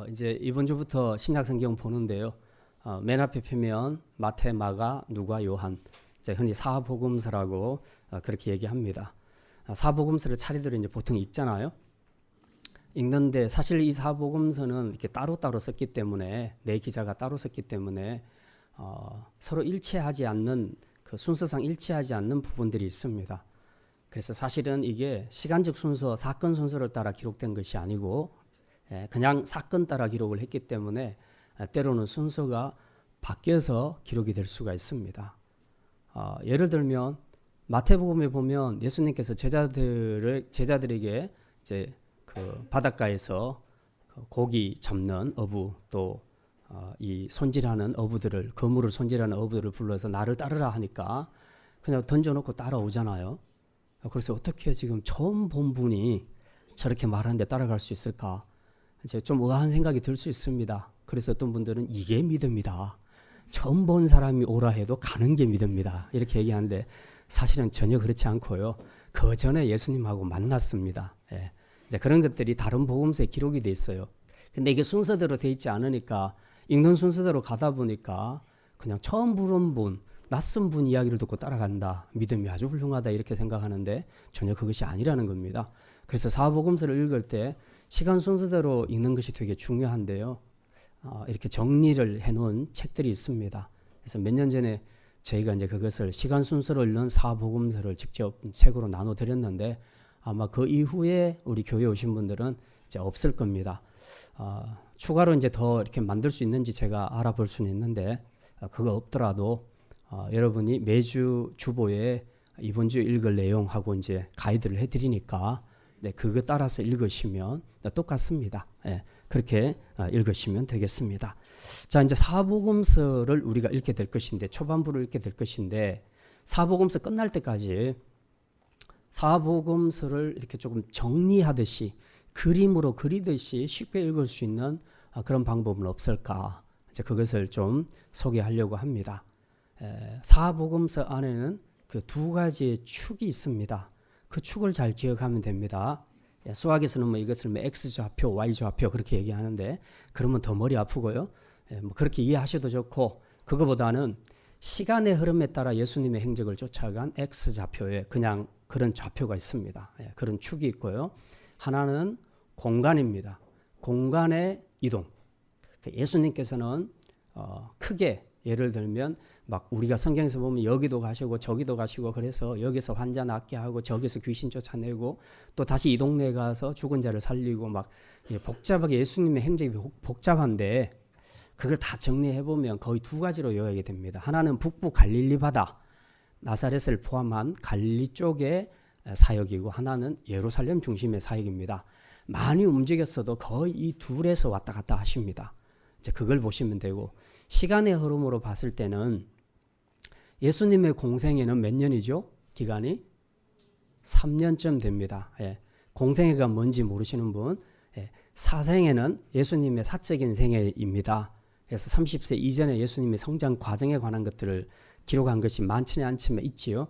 이제 이번 주부터 신약 성경 보는데요. 맨 앞에 펴면 마태, 마가, 누가, 요한, 이제 흔히 사복음서라고 그렇게 얘기합니다. 사복음서를 차례대로 이제 보통 읽잖아요. 읽는데 사실 이 사복음서는 이렇게 따로따로 썼기 때문에 네 기자가 따로 썼기 때문에 서로 일치하지 않는 그 순서상 일치하지 않는 부분들이 있습니다. 그래서 사실은 이게 시간적 순서, 사건 순서를 따라 기록된 것이 아니고 그냥 사건 따라 기록을 했기 때문에 때로는 순서가 바뀌어서 기록이 될 수가 있습니다. 예를 들면 마태복음에 보면 예수님께서 제자들에게 이제 그 바닷가에서 고기 잡는 어부 또 이 손질하는 어부들을 그물을 손질하는 어부들을 불러서 나를 따르라 하니까 그냥 던져놓고 따라오잖아요. 그래서 어떻게 지금 처음 본 분이 저렇게 말하는데 따라갈 수 있을까? 이제 좀 의아한 생각이 들 수 있습니다. 그래서 어떤 분들은 이게 믿음이다. 처음 본 사람이 오라 해도 가는 게 믿음이다. 이렇게 얘기하는데 사실은 전혀 그렇지 않고요. 그 전에 예수님하고 만났습니다. 이제 그런 것들이 다른 복음서에 기록이 돼 있어요. 근데 이게 순서대로 돼 있지 않으니까 읽는 순서대로 가다 보니까 그냥 처음 부른 분, 낯선 분 이야기를 듣고 따라간다. 믿음이 아주 훌륭하다 이렇게 생각하는데 전혀 그것이 아니라는 겁니다. 그래서 사복음서를 읽을 때 시간 순서대로 읽는 것이 되게 중요한데요. 이렇게 정리를 해놓은 책들이 있습니다. 그래서 몇 년 전에 저희가 이제 그것을 시간 순서로 읽는 사복음서를 직접 책으로 나눠 드렸는데 아마 그 이후에 우리 교회에 오신 분들은 이제 없을 겁니다. 추가로 이제 더 이렇게 만들 수 있는지 제가 알아볼 수는 있는데 그거 없더라도 여러분이 매주 주보에 이번 주 읽을 내용하고 이제 가이드를 해드리니까 그거 따라서 읽으시면 똑같습니다. 그렇게 읽으시면 되겠습니다. 자, 이제 사복음서를 우리가 읽게 될 것인데 초반부를 읽게 될 것인데 사복음서 끝날 때까지 사복음서를 이렇게 조금 정리하듯이 그림으로 그리듯이 쉽게 읽을 수 있는 그런 방법은 없을까? 이제 그것을 좀 소개하려고 합니다. 사복음서 안에는 그 두 가지의 축이 있습니다. 그 축을 잘 기억하면 됩니다. 수학에서는 뭐 이것을 뭐 X좌표, Y좌표 그렇게 얘기하는데 그러면 더 머리 아프고요. 뭐 그렇게 이해하셔도 좋고 그거보다는 시간의 흐름에 따라 예수님의 행적을 쫓아간 X좌표에 그냥 그런 좌표가 있습니다. 그런 축이 있고요. 하나는 공간입니다. 공간의 이동. 예수님께서는 크게 예를 들면 막 우리가 성경에서 보면 여기도 가시고 저기도 가시고 그래서 여기서 환자 낫게 하고 저기서 귀신 쫓아내고 또 다시 이 동네에 가서 죽은 자를 살리고 막 복잡하게 예수님의 행적이 복잡한데 그걸 다 정리해 보면 거의 두 가지로 요약이 됩니다. 하나는 북부 갈릴리 바다 나사렛을 포함한 갈릴리 쪽의 사역이고 하나는 예루살렘 중심의 사역입니다. 많이 움직였어도 거의 이 둘에서 왔다 갔다 하십니다. 이제 그걸 보시면 되고 시간의 흐름으로 봤을 때는 예수님의 공생애는 몇 년이죠? 기간이 3년쯤 됩니다. 공생애가 뭔지 모르시는 분 사생애는 예수님의 사적인 생애입니다. 그래서 30세 이전에 예수님의 성장 과정에 관한 것들을 기록한 것이 많지는 않지만 있지요.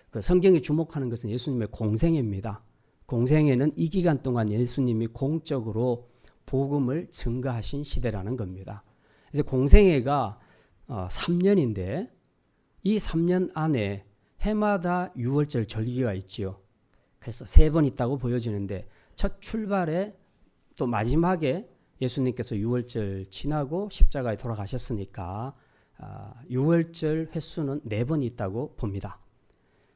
그 성경이 주목하는 것은 예수님의 공생애입니다. 공생애는 이 기간 동안 예수님이 공적으로 복음을 증거하신 시대라는 겁니다. 이제 공생애가 3년인데 이 3년 안에 해마다 유월절 절기가 있지요. 그래서 3번 있다고 보여지는데 첫 출발에 또 마지막에 예수님께서 유월절 지나고 십자가에 돌아가셨으니까 유월절 횟수는 4번 있다고 봅니다.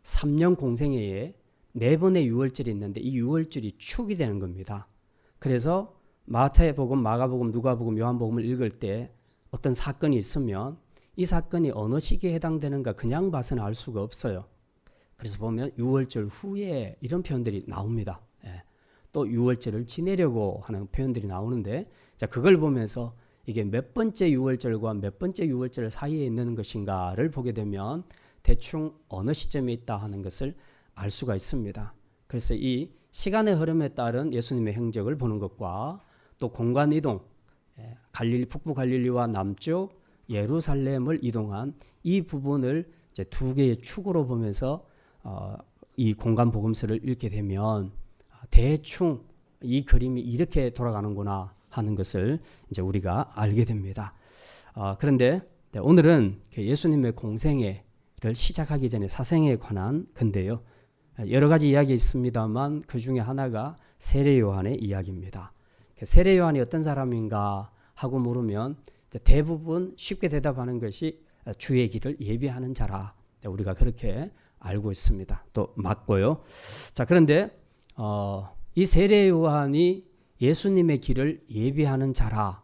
3년 공생애에 4번의 유월절이 있는데 이 유월절이 축이 되는 겁니다. 그래서 마태복음, 마가복음, 누가복음, 요한복음을 읽을 때 어떤 사건이 있으면 이 사건이 어느 시기에 해당되는가 그냥 봐서는 알 수가 없어요. 그래서 보면 유월절 후에 이런 표현들이 나옵니다. 또 유월절을 지내려고 하는 표현들이 나오는데 자, 그걸 보면서 이게 몇 번째 유월절과 몇 번째 유월절 사이에 있는 것인가를 보게 되면 대충 어느 시점에 있다 하는 것을 알 수가 있습니다. 그래서 이 시간의 흐름에 따른 예수님의 행적을 보는 것과 또 공간 이동, 북부 갈릴리와 남쪽 예루살렘을 이동한 이 부분을 이제 두 개의 축으로 보면서 이 공간 복음서를 읽게 되면 대충 이 그림이 이렇게 돌아가는구나 하는 것을 이제 우리가 알게 됩니다. 그런데 오늘은 예수님의 공생애를 시작하기 전에 사생에 관한 건데요. 여러 가지 이야기 있습니다만 그 중에 하나가 세례 요한의 이야기입니다. 세례 요한이 어떤 사람인가 하고 물으면 대부분 쉽게 대답하는 것이 주의 길을 예비하는 자라. 우리가 그렇게 알고 있습니다. 또 맞고요. 자, 그런데 이 세례 요한이 예수님의 길을 예비하는 자라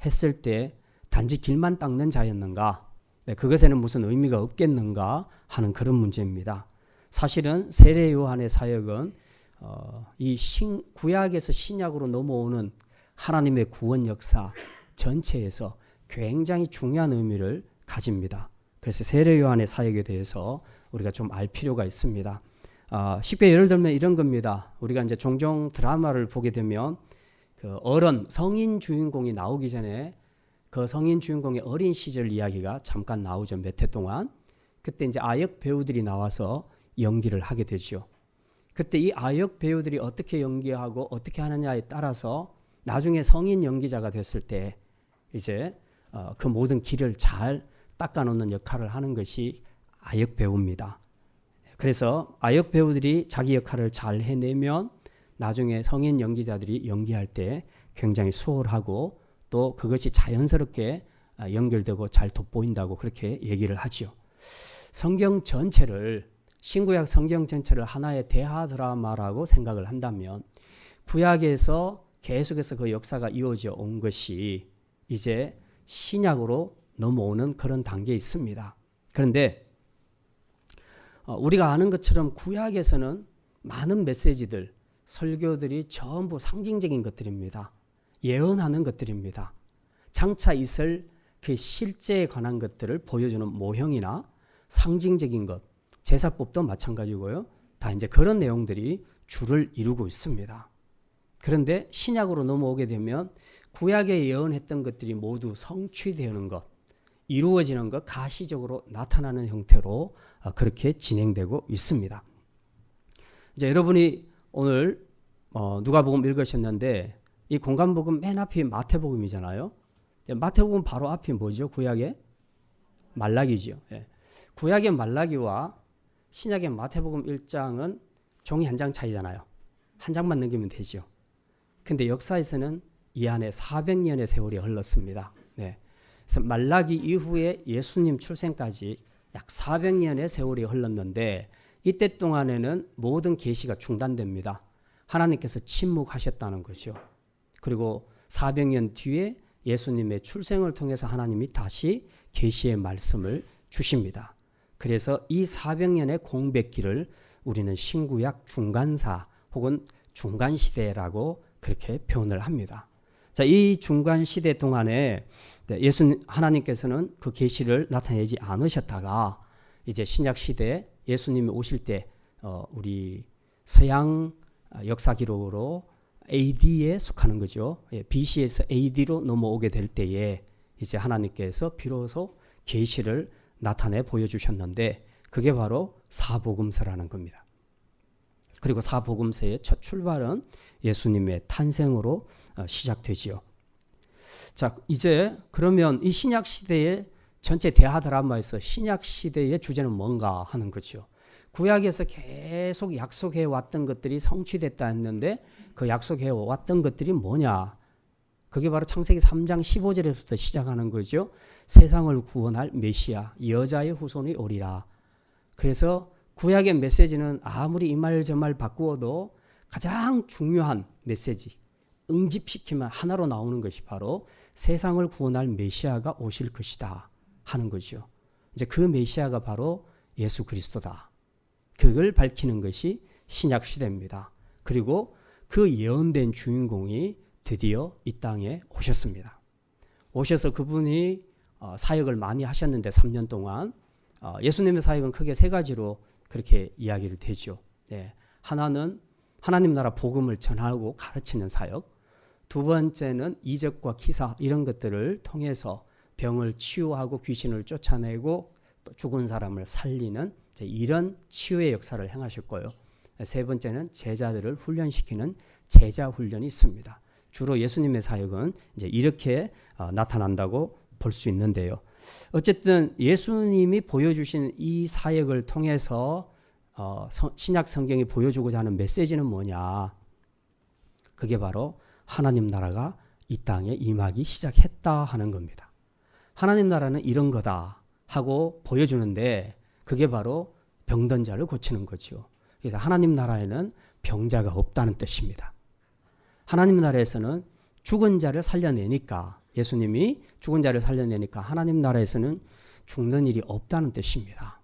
했을 때 단지 길만 닦는 자였는가? 그것에는 무슨 의미가 없겠는가 하는 그런 문제입니다. 사실은 세례 요한의 사역은 이 구약에서 신약으로 넘어오는 하나님의 구원 역사 전체에서 굉장히 중요한 의미를 가집니다. 그래서 세례 요한의 사역에 대해서 우리가 좀 알 필요가 있습니다. 쉽게 예를 들면 이런 겁니다. 우리가 이제 종종 드라마를 보게 되면 그 성인 주인공이 나오기 전에 그 성인 주인공의 어린 시절 이야기가 잠깐 나오죠. 몇 회 동안. 그때 이제 아역 배우들이 나와서 연기를 하게 되죠. 그때 이 아역 배우들이 어떻게 연기하고 어떻게 하느냐에 따라서 나중에 성인 연기자가 됐을 때 이제 그 모든 길을 잘 닦아놓는 역할을 하는 것이 아역 배우입니다. 그래서 아역 배우들이 자기 역할을 잘 해내면 나중에 성인 연기자들이 연기할 때 굉장히 수월하고 또 그것이 자연스럽게 연결되고 잘 돋보인다고 그렇게 얘기를 하죠. 성경 전체를 신구약 성경 전체를 하나의 대하 드라마라고 생각을 한다면 구약에서 계속해서 그 역사가 이어져 온 것이 이제 신약으로 넘어오는 그런 단계에 있습니다. 그런데 우리가 아는 것처럼 구약에서는 많은 메시지들, 설교들이 전부 상징적인 것들입니다. 예언하는 것들입니다. 장차 있을 그 실제에 관한 것들을 보여주는 모형이나 상징적인 것, 제사법도 마찬가지고요. 다 이제 그런 내용들이 주를 이루고 있습니다. 그런데 신약으로 넘어오게 되면 구약에 예언했던 것들이 모두 성취되는 것, 이루어지는 것, 가시적으로 나타나는 형태로 그렇게 진행되고 있습니다. 이제 여러분이 오늘 누가복음 읽으셨는데 이 공간복음 맨 앞이 마태복음이잖아요. 마태복음 바로 앞이 뭐죠? 구약의 말라기죠. 예. 구약의 말라기와 신약의 마태복음 1장은 종이 한 장 차이잖아요. 한 장만 넘기면 되죠. 근데 역사에서는 이 안에 400년의 세월이 흘렀습니다. 네. 그래서 말라기 이후에 예수님 출생까지 약 400년의 세월이 흘렀는데 이때 동안에는 모든 계시가 중단됩니다. 하나님께서 침묵하셨다는 거죠. 그리고 400년 뒤에 예수님의 출생을 통해서 하나님이 다시 계시의 말씀을 주십니다. 그래서 이 400년의 공백기를 우리는 신구약 중간사 혹은 중간시대라고 그렇게 표현을 합니다. 자, 이 중간시대 동안에 하나님께서는 그 계시를 나타내지 않으셨다가 이제 신약시대 예수님이 오실 때 우리 서양 역사 기록으로 AD에 속하는 거죠. BC에서 AD로 넘어오게 될 때에 이제 하나님께서 비로소 계시를 나타내 보여주셨는데 그게 바로 사복음서라는 겁니다. 그리고 사복음서의 첫 출발은 예수님의 탄생으로 시작되지요. 자, 이제 그러면 이 신약 시대의 전체 대하 드라마에서 신약 시대의 주제는 뭔가 하는 거죠. 구약에서 계속 약속해 왔던 것들이 성취됐다 했는데 그 약속해 왔던 것들이 뭐냐? 그게 바로 창세기 3장 15절에부터 시작하는 거죠. 세상을 구원할 메시아, 여자의 후손이 오리라. 그래서 구약의 메시지는 아무리 이 말 저 말 바꾸어도 가장 중요한 메시지, 응집시키면 하나로 나오는 것이 바로 세상을 구원할 메시아가 오실 것이다 하는 거죠. 이제 그 메시아가 바로 예수 그리스도다. 그걸 밝히는 것이 신약 시대입니다. 그리고 그 예언된 주인공이 드디어 이 땅에 오셨습니다. 오셔서 그분이 사역을 많이 하셨는데 3년 동안 예수님의 사역은 크게 세 가지로 그렇게 이야기를 되죠. 네. 하나는 하나님 나라 복음을 전하고 가르치는 사역. 두 번째는 이적과 기사 이런 것들을 통해서 병을 치유하고 귀신을 쫓아내고 또 죽은 사람을 살리는 이런 치유의 역사를 행하셨고요. 세 번째는 제자들을 훈련시키는 제자 훈련이 있습니다. 주로 예수님의 사역은 이제 이렇게 나타난다고 볼 수 있는데요. 어쨌든 예수님이 보여주신 이 사역을 통해서 신약 성경이 보여주고자 하는 메시지는 뭐냐? 그게 바로 하나님 나라가 이 땅에 임하기 시작했다 하는 겁니다. 하나님 나라는 이런 거다 하고 보여주는데 그게 바로 병든 자를 고치는 거죠. 그래서 하나님 나라에는 병자가 없다는 뜻입니다. 하나님 나라에서는 죽은 자를 살려내니까, 예수님이 죽은 자를 살려내니까 하나님 나라에서는 죽는 일이 없다는 뜻입니다.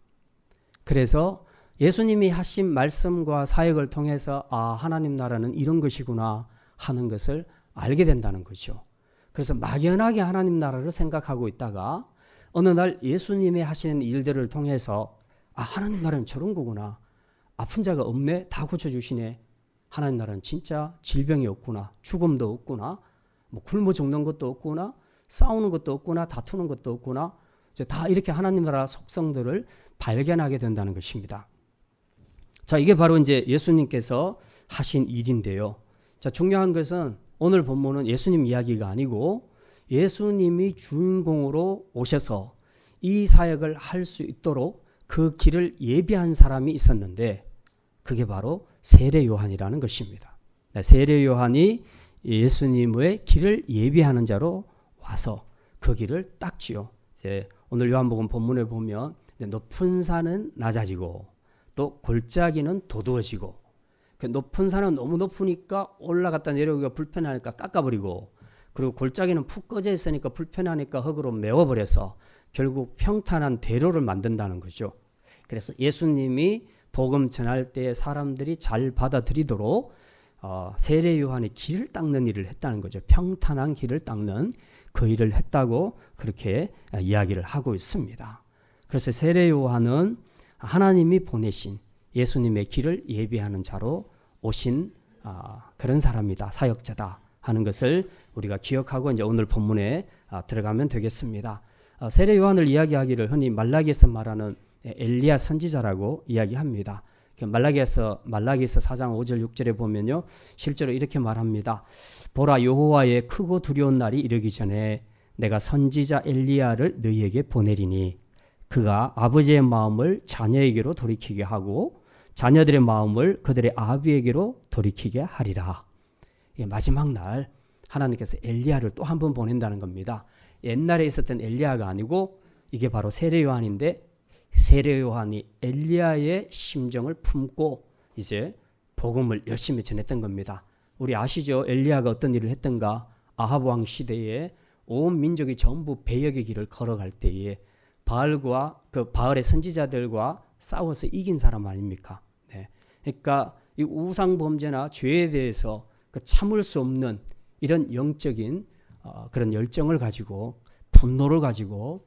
그래서 예수님이 하신 말씀과 사역을 통해서 하나님 나라는 이런 것이구나 하는 것을 알게 된다는 거죠. 그래서 막연하게 하나님 나라를 생각하고 있다가 어느 날 예수님이 하시는 일들을 통해서 하나님 나라는 저런 거구나. 아픈 자가 없네. 다 고쳐주시네. 하나님 나라는 진짜 질병이 없구나. 죽음도 없구나. 뭐 굶어 죽는 것도 없구나. 싸우는 것도 없구나. 다투는 것도 없구나. 이제 다 이렇게 하나님 나라 속성들을 발견하게 된다는 것입니다. 자, 이게 바로 이제 예수님께서 하신 일인데요. 자, 중요한 것은 오늘 본문은 예수님 이야기가 아니고 예수님이 주인공으로 오셔서 이 사역을 할 수 있도록 그 길을 예비한 사람이 있었는데 그게 바로 세례 요한이라는 것입니다. 세례 요한이 예수님의 길을 예비하는 자로 와서 그 길을 닦지요. 오늘 요한복음 본문에 보면 높은 산은 낮아지고 또 골짜기는 도두어지고 그 높은 산은 너무 높으니까 올라갔다 내려오기가 불편하니까 깎아버리고 그리고 골짜기는 푹 꺼져 있으니까 불편하니까 흙으로 메워버려서 결국 평탄한 대로를 만든다는 거죠. 그래서 예수님이 복음 전할 때 사람들이 잘 받아들이도록 세례 요한의 길을 닦는 일을 했다는 거죠. 평탄한 길을 닦는 그 일을 했다고 그렇게 이야기를 하고 있습니다. 그래서 세례 요한은 하나님이 보내신 예수님의 길을 예비하는 자로 오신 그런 사람이다. 사역자다 하는 것을 우리가 기억하고 이제 오늘 본문에 들어가면 되겠습니다. 세례 요한을 이야기하기를 흔히 말라기에서 말하는 엘리야 선지자라고 이야기합니다. 말라기에서 4장 5절 6절에 보면요. 실제로 이렇게 말합니다. 보라 여호와의 크고 두려운 날이 이르기 전에 내가 선지자 엘리야를 너희에게 보내리니 그가 아버지의 마음을 자녀에게로 돌이키게 하고 자녀들의 마음을 그들의 아비에게로 돌이키게 하리라. 마지막 날 하나님께서 엘리야를 또 한 번 보낸다는 겁니다. 옛날에 있었던 엘리야가 아니고 이게 바로 세례 요한인데 세례 요한이 엘리야의 심정을 품고 이제 복음을 열심히 전했던 겁니다. 우리 아시죠? 엘리야가 어떤 일을 했던가? 아합 왕 시대에 온 민족이 전부 배역의 길을 걸어갈 때에 바알의 선지자들과 싸워서 이긴 사람 아닙니까? 네. 그러니까 이 우상 범죄나 죄에 대해서 참을 수 없는 이런 영적인 그런 열정을 가지고 분노를 가지고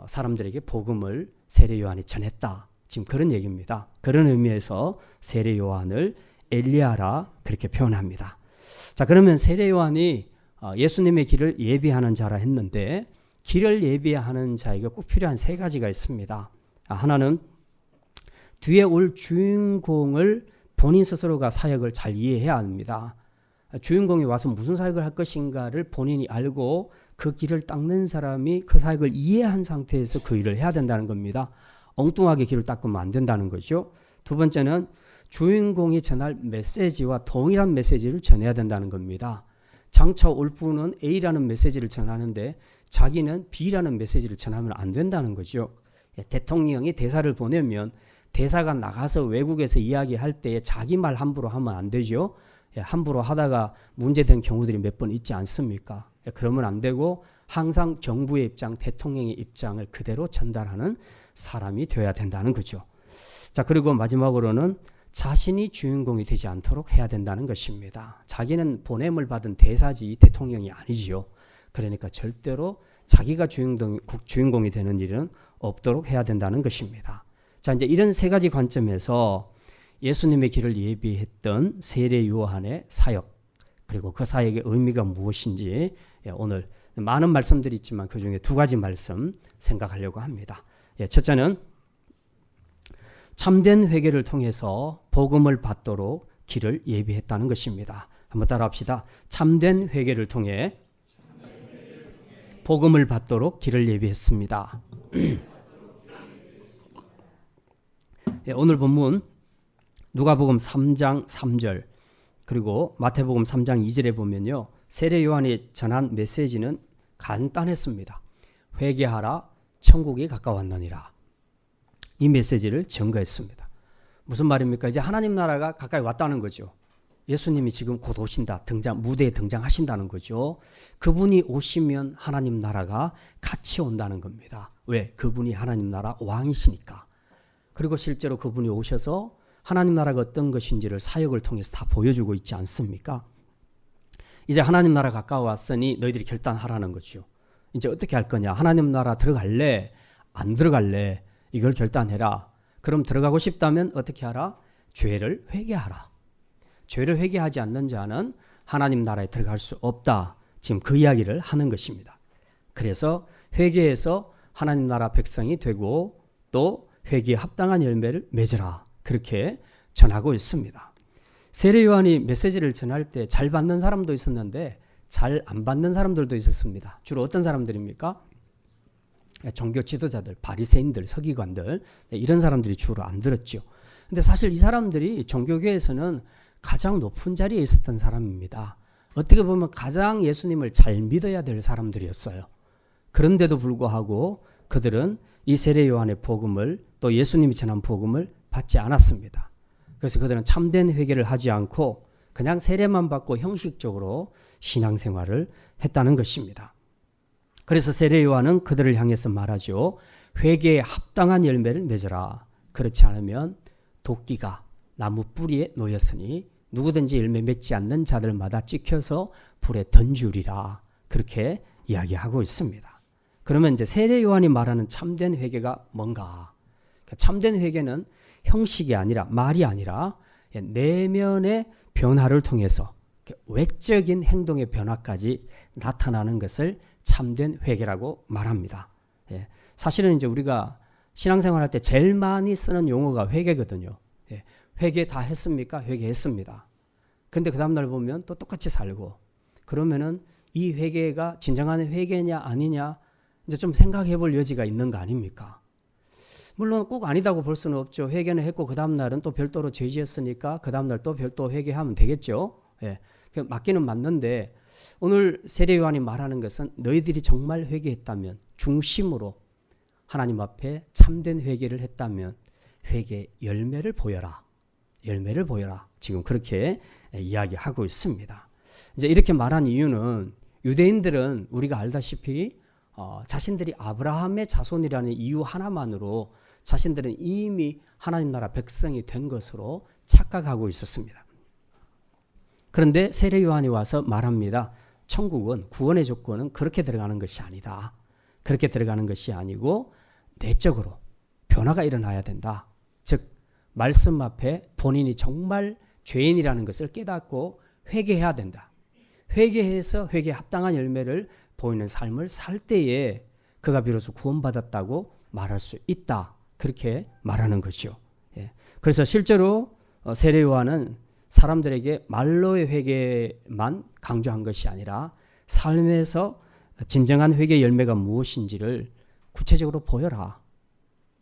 사람들에게 복음을 세례 요한이 전했다. 지금 그런 얘기입니다. 그런 의미에서 세례 요한을 엘리야라 그렇게 표현합니다. 자, 그러면 세례 요한이 예수님의 길을 예비하는 자라 했는데 길을 예비하는 자에게 꼭 필요한 세 가지가 있습니다. 하나는 뒤에 올 주인공을 본인 스스로가 사역을 잘 이해해야 합니다. 주인공이 와서 무슨 사역을 할 것인가를 본인이 알고 그 길을 닦는 사람이 그 사역을 이해한 상태에서 그 일을 해야 된다는 겁니다. 엉뚱하게 길을 닦으면 안 된다는 거죠. 두 번째는 주인공이 전할 메시지와 동일한 메시지를 전해야 된다는 겁니다. 장차 올 분은 A라는 메시지를 전하는데 자기는 B라는 메시지를 전하면 안 된다는 거죠. 대통령이 대사를 보내면 대사가 나가서 외국에서 이야기할 때 자기 말 함부로 하면 안 되죠. 함부로 하다가 문제된 경우들이 몇 번 있지 않습니까? 그러면 안 되고 항상 정부의 입장, 대통령의 입장을 그대로 전달하는 사람이 되어야 된다는 거죠. 자, 그리고 마지막으로는 자신이 주인공이 되지 않도록 해야 된다는 것입니다. 자기는 보냄을 받은 대사지 대통령이 아니지요. 그러니까 절대로 자기가 주인공이 되는 일은 없도록 해야 된다는 것입니다. 자, 이제 이런 세 가지 관점에서 예수님의 길을 예비했던 세례 요한의 사역, 그리고 그 사역의 의미가 무엇인지 오늘 많은 말씀들이 있지만 그 중에 두 가지 말씀 생각하려고 합니다. 첫째는 참된 회개를 통해서 복음을 받도록 길을 예비했다는 것입니다. 한번 따라합시다. 참된 회개를 통해 복음을 받도록 길을 예비했습니다. 오늘 본문 누가복음 3장 3절 그리고 마태복음 3장 2절에 보면요. 세례 요한이 전한 메시지는 간단했습니다. 회개하라 천국이 가까웠느니라. 이 메시지를 전가했습니다. 무슨 말입니까? 이제 하나님 나라가 가까이 왔다는 거죠. 예수님이 지금 곧 오신다. 무대에 등장하신다는 거죠. 그분이 오시면 하나님 나라가 같이 온다는 겁니다. 왜? 그분이 하나님 나라 왕이시니까. 그리고 실제로 그분이 오셔서 하나님 나라가 어떤 것인지를 사역을 통해서 다 보여주고 있지 않습니까? 이제 하나님 나라 가까웠으니 너희들이 결단하라는 거죠. 이제 어떻게 할 거냐? 하나님 나라 들어갈래? 안 들어갈래? 이걸 결단해라. 그럼 들어가고 싶다면 어떻게 하라? 죄를 회개하라. 죄를 회개하지 않는 자는 하나님 나라에 들어갈 수 없다. 지금 그 이야기를 하는 것입니다. 그래서 회개해서 하나님 나라 백성이 되고 또 회개에 합당한 열매를 맺으라. 그렇게 전하고 있습니다. 세례 요한이 메시지를 전할 때 잘 받는 사람도 있었는데 잘 안 받는 사람들도 있었습니다. 주로 어떤 사람들입니까? 종교 지도자들, 바리새인들, 서기관들 이런 사람들이 주로 안 들었죠. 근데 사실 이 사람들이 종교계에서는 가장 높은 자리에 있었던 사람입니다. 어떻게 보면 가장 예수님을 잘 믿어야 될 사람들이었어요. 그런데도 불구하고 그들은 이 세례 요한의 복음을 또 예수님이 전한 복음을 받지 않았습니다. 그래서 그들은 참된 회개를 하지 않고 그냥 세례만 받고 형식적으로 신앙생활을 했다는 것입니다. 그래서 세례 요한은 그들을 향해서 말하죠. 회개에 합당한 열매를 맺으라. 그렇지 않으면 도끼가 나무 뿌리에 놓였으니 누구든지 열매 맺지 않는 자들마다 찍혀서 불에 던지리라. 그렇게 이야기하고 있습니다. 그러면 이제 세례 요한이 말하는 참된 회개가 뭔가? 참된 회개는 형식이 아니라 말이 아니라 내면의 변화를 통해서 외적인 행동의 변화까지 나타나는 것을 참된 회개라고 말합니다. 사실은 이제 우리가 신앙생활할 때 제일 많이 쓰는 용어가 회개거든요. 회개 다 했습니까? 회개했습니다. 근데 그 다음날 보면 또 똑같이 살고 그러면은 이 회개가 진정한 회개냐 아니냐 이제 좀 생각해 볼 여지가 있는 거 아닙니까? 물론 꼭 아니다고 볼 수는 없죠. 회개는 했고 그 다음날은 또 별도로 죄 지었으니까 그 다음날 또 별도 회개하면 되겠죠. 맞기는 맞는데 오늘 세례 요한이 말하는 것은 너희들이 정말 회개했다면 중심으로 하나님 앞에 참된 회개를 했다면 회개 열매를 보여라. 열매를 보여라. 지금 그렇게 이야기하고 있습니다. 이제 이렇게 말한 이유는 유대인들은 우리가 알다시피 자신들이 아브라함의 자손이라는 이유 하나만으로 자신들은 이미 하나님 나라 백성이 된 것으로 착각하고 있었습니다. 그런데 세례 요한이 와서 말합니다. 천국은 구원의 조건은 그렇게 들어가는 것이 아니다. 그렇게 들어가는 것이 아니고 내적으로 변화가 일어나야 된다. 즉 말씀 앞에 본인이 정말 죄인이라는 것을 깨닫고 회개해야 된다. 회개해서 회개에 합당한 열매를 보이는 삶을 살 때에 그가 비로소 구원받았다고 말할 수 있다. 그렇게 말하는 것이죠. 그래서 실제로 세례 요한은 사람들에게 말로의 회개만 강조한 것이 아니라 삶에서 진정한 회개 열매가 무엇인지를 구체적으로 보여라.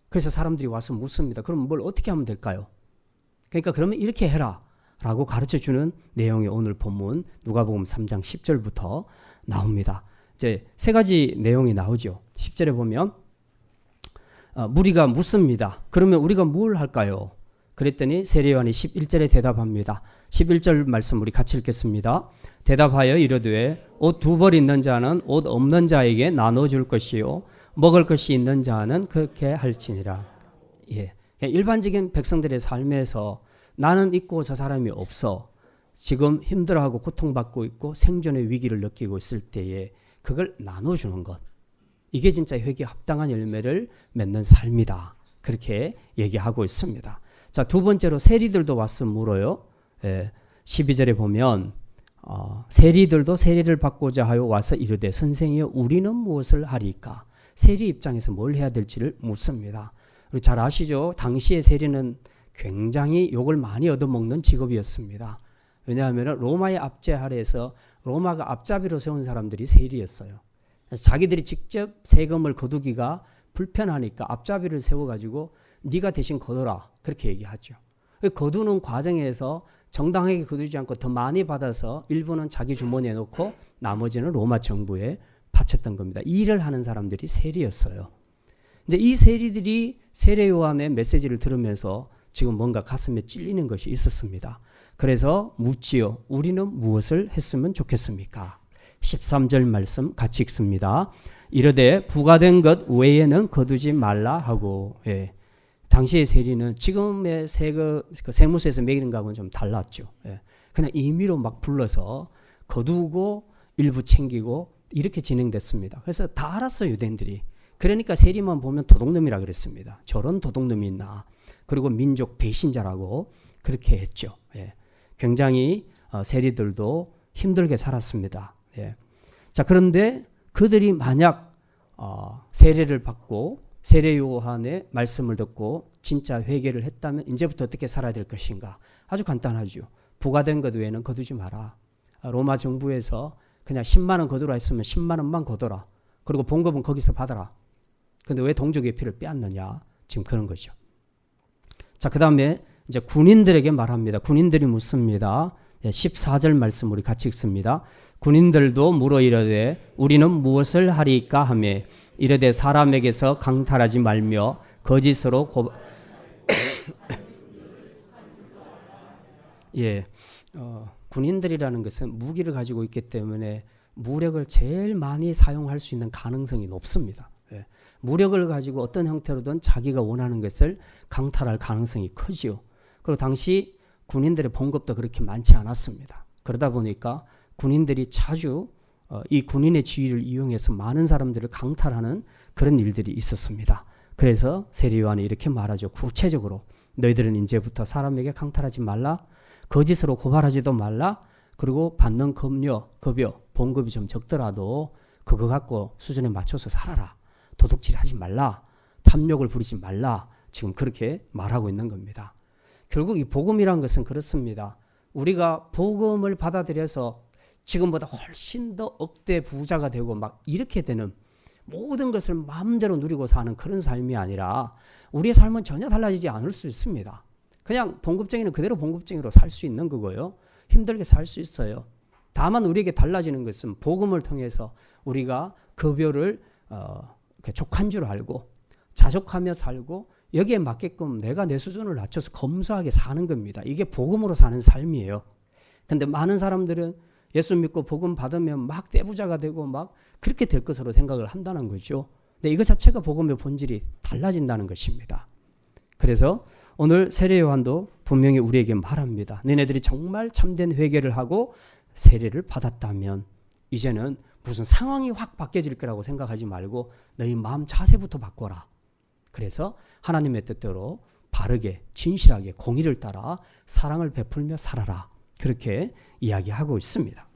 그래서 사람들이 와서 묻습니다. 그럼 뭘 어떻게 하면 될까요? 그러니까 그러면 이렇게 해라 라고 가르쳐주는 내용이 오늘 본문 누가복음 3장 10절부터 나옵니다. 이제 세 가지 내용이 나오죠. 10절에 보면 무리가 묻습니다. 그러면 우리가 뭘 할까요? 그랬더니 세례 요한이 11절에 대답합니다. 11절 말씀 우리 같이 읽겠습니다. 대답하여 이르되 옷 두 벌 있는 자는 옷 없는 자에게 나눠줄 것이요 먹을 것이 있는 자는 그렇게 할지니라. 일반적인 백성들의 삶에서 나는 있고 저 사람이 없어 지금 힘들어하고 고통받고 있고 생존의 위기를 느끼고 있을 때에 그걸 나눠주는 것. 이게 진짜 회개에 합당한 열매를 맺는 삶이다. 그렇게 얘기하고 있습니다. 자, 두 번째로 세리들도 와서 물어요. 12절에 보면 세리들도 세리를 받고자 하여 와서 이르되 선생이여 우리는 무엇을 하리까? 세리 입장에서 뭘 해야 될지를 묻습니다. 우리 잘 아시죠? 당시의 세리는 굉장히 욕을 많이 얻어먹는 직업이었습니다. 왜냐하면 로마의 압제 아래에서 로마가 앞잡이로 세운 사람들이 세리였어요. 그래서 자기들이 직접 세금을 거두기가 불편하니까 앞잡이를 세워가지고 네가 대신 거둬라 그렇게 얘기하죠. 거두는 과정에서 정당하게 거두지 않고 더 많이 받아서 일부는 자기 주머니에 넣고 나머지는 로마 정부에 바쳤던 겁니다. 이 일을 하는 사람들이 세리였어요. 이제 이 세리들이 세례 요한의 메시지를 들으면서 지금 뭔가 가슴에 찔리는 것이 있었습니다. 그래서 묻지요. 우리는 무엇을 했으면 좋겠습니까? 13절 말씀 같이 읽습니다. 이르되 부과된 것 외에는 거두지 말라 하고. 예. 당시의 세리는 지금의 세무서에서 매기는 거하고는 좀 달랐죠. 예. 그냥 임의로 막 불러서 거두고 일부 챙기고 이렇게 진행됐습니다. 그래서 다 알았어요, 유대인들이. 그러니까 세리만 보면 도둑놈이라 그랬습니다. 저런 도둑놈이 있나. 그리고 민족 배신자라고 그렇게 했죠. 예. 굉장히 세리들도 힘들게 살았습니다. 예. 자, 그런데 그들이 만약 세례를 받고 세례 요한의 말씀을 듣고 진짜 회개를 했다면 이제부터 어떻게 살아야 될 것인가? 아주 간단하죠. 부과된 것 외에는 거두지 마라. 로마 정부에서 그냥 10만 원 거두라 했으면 10만 원만 거둬라. 그리고 봉급은 거기서 받아라. 근데 왜 동족의 피를 빼앗느냐? 지금 그런 거죠. 자, 그 다음에 이제 군인들에게 말합니다. 군인들이 묻습니다. 14절 말씀 우리 같이 읽습니다. 군인들도 물어 이르되 우리는 무엇을 하리까 하며 이르되 사람에게서 강탈하지 말며 거짓으로 예, 군인들이라는 것은 무기를 가지고 있기 때문에 무력을 제일 많이 사용할 수 있는 가능성이 높습니다. 예, 무력을 가지고 어떤 형태로든 자기가 원하는 것을 강탈할 가능성이 크지요. 그리고 당시 군인들의 봉급도 그렇게 많지 않았습니다. 그러다 보니까 군인들이 자주 이 군인의 지위를 이용해서 많은 사람들을 강탈하는 그런 일들이 있었습니다. 그래서 세례 요한이 이렇게 말하죠. 구체적으로 너희들은 이제부터 사람에게 강탈하지 말라. 거짓으로 고발하지도 말라. 그리고 받는 급여, 봉급이 좀 적더라도 그거 갖고 수준에 맞춰서 살아라. 도둑질하지 말라. 탐욕을 부리지 말라. 지금 그렇게 말하고 있는 겁니다. 결국 이 복음이란 것은 그렇습니다. 우리가 복음을 받아들여서 지금보다 훨씬 더 억대 부자가 되고 막 이렇게 되는 모든 것을 마음대로 누리고 사는 그런 삶이 아니라 우리의 삶은 전혀 달라지지 않을 수 있습니다. 그냥 봉급쟁이는 그대로 봉급쟁이로 살 수 있는 거고요. 힘들게 살 수 있어요. 다만 우리에게 달라지는 것은 복음을 통해서 우리가 급여를 족한 줄 알고 자족하며 살고 여기에 맞게끔 내가 내 수준을 낮춰서 검소하게 사는 겁니다. 이게 복음으로 사는 삶이에요. 근데 많은 사람들은 예수 믿고 복음 받으면 막 떼부자가 되고 막 그렇게 될 것으로 생각을 한다는 거죠. 근데 이거 자체가 복음의 본질이 달라진다는 것입니다. 그래서 오늘 세례 요한도 분명히 우리에게 말합니다. 너네들이 정말 참된 회개를 하고 세례를 받았다면 이제는 무슨 상황이 확 바뀌어질 거라고 생각하지 말고 너희 마음 자세부터 바꿔라. 그래서 하나님의 뜻대로 바르게 진실하게 공의를 따라 사랑을 베풀며 살아라. 그렇게 이야기하고 있습니다.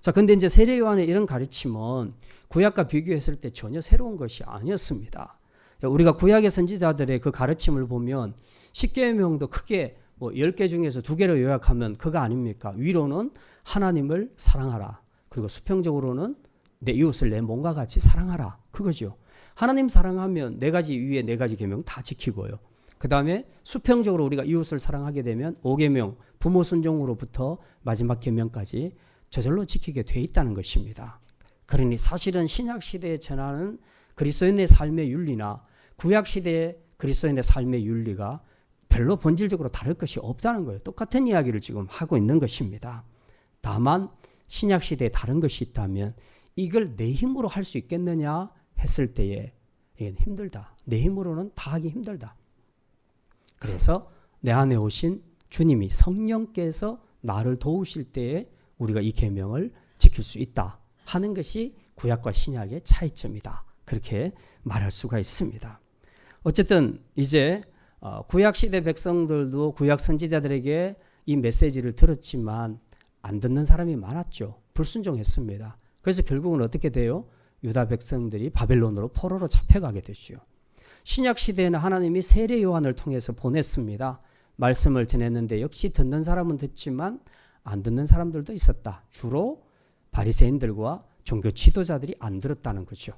자, 근데 이제 세례 요한의 이런 가르침은 구약과 비교했을 때 전혀 새로운 것이 아니었습니다. 우리가 구약의 선지자들의 그 가르침을 보면 10계명도 크게 뭐 10개 중에서 2개로 요약하면 그거 아닙니까? 위로는 하나님을 사랑하라. 그리고 수평적으로는 내 이웃을 내 몸과 같이 사랑하라. 그거죠. 하나님 사랑하면 4가지 위에 4가지 계명 다 지키고요. 그 다음에 수평적으로 우리가 이웃을 사랑하게 되면 5계명 부모 순종으로부터 마지막 계명까지 저절로 지키게 돼 있다는 것입니다. 그러니 사실은 신약 시대에 전하는 그리스도인의 삶의 윤리나 구약 시대의 그리스도인의 삶의 윤리가 별로 본질적으로 다를 것이 없다는 거예요. 똑같은 이야기를 지금 하고 있는 것입니다. 다만 신약 시대에 다른 것이 있다면 이걸 내 힘으로 할 수 있겠느냐 했을 때에 이게 힘들다. 내 힘으로는 다 하기 힘들다. 그래서 내 안에 오신 주님이 성령께서 나를 도우실 때에 우리가 이 계명을 지킬 수 있다 하는 것이 구약과 신약의 차이점이다. 그렇게 말할 수가 있습니다. 어쨌든 이제 구약 시대 백성들도 구약 선지자들에게 이 메시지를 들었지만 안 듣는 사람이 많았죠. 불순종했습니다. 그래서 결국은 어떻게 돼요? 유다 백성들이 바벨론으로 포로로 잡혀가게 되죠. 신약 시대에는 하나님이 세례 요한을 통해서 보냈습니다. 말씀을 전했는데 역시 듣는 사람은 듣지만 안 듣는 사람들도 있었다. 주로 바리새인들과 종교 지도자들이 안 들었다는 거죠.